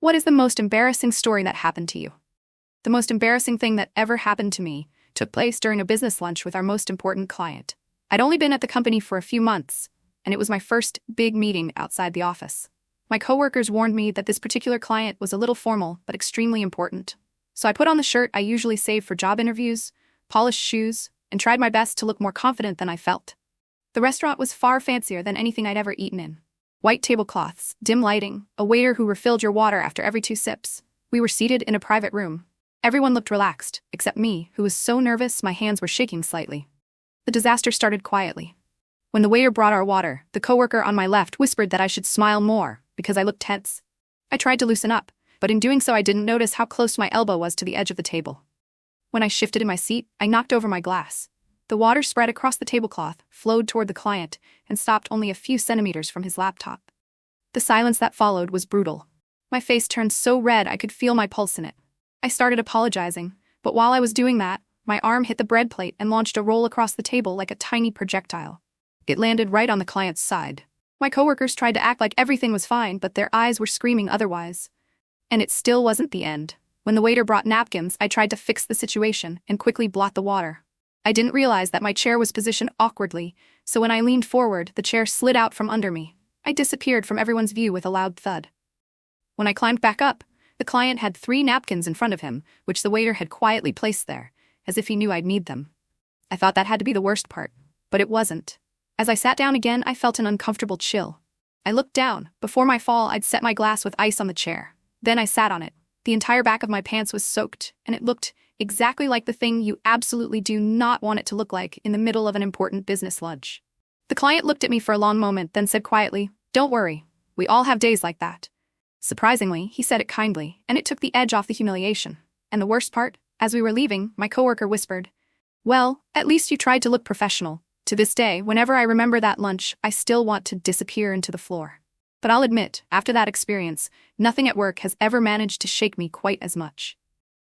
What is the most embarrassing story that happened to you? The most embarrassing thing that ever happened to me took place during a business lunch with our most important client. I'd only been at the company for a few months, and it was my first big meeting outside the office. My coworkers warned me that this particular client was a little formal but extremely important. So I put on the shirt I usually save for job interviews, polished shoes, and tried my best to look more confident than I felt. The restaurant was far fancier than anything I'd ever eaten in. White tablecloths, dim lighting, a waiter who refilled your water after every 2 sips. We were seated in a private room. Everyone looked relaxed, except me, who was so nervous my hands were shaking slightly. The disaster started quietly. When the waiter brought our water, the coworker on my left whispered that I should smile more, because I looked tense. I tried to loosen up, but in doing so I didn't notice how close my elbow was to the edge of the table. When I shifted in my seat, I knocked over my glass. The water spread across the tablecloth, flowed toward the client, and stopped only a few centimeters from his laptop. The silence that followed was brutal. My face turned so red I could feel my pulse in it. I started apologizing, but while I was doing that, my arm hit the bread plate and launched a roll across the table like a tiny projectile. It landed right on the client's side. My coworkers tried to act like everything was fine, but their eyes were screaming otherwise. And it still wasn't the end. When the waiter brought napkins, I tried to fix the situation and quickly blot the water. I didn't realize that my chair was positioned awkwardly, so when I leaned forward, the chair slid out from under me. I disappeared from everyone's view with a loud thud. When I climbed back up, the client had 3 napkins in front of him, which the waiter had quietly placed there, as if he knew I'd need them. I thought that had to be the worst part, but it wasn't. As I sat down again, I felt an uncomfortable chill. I looked down. Before my fall, I'd set my glass with ice on the chair. Then I sat on it. The entire back of my pants was soaked, and it looked exactly like the thing you absolutely do not want it to look like in the middle of an important business lunch. The client looked at me for a long moment, then said quietly, "Don't worry, we all have days like that." Surprisingly, he said it kindly, and it took the edge off the humiliation. And the worst part, as we were leaving, my coworker whispered, "Well, at least you tried to look professional." To this day, whenever I remember that lunch, I still want to disappear into the floor. But I'll admit, after that experience, nothing at work has ever managed to shake me quite as much.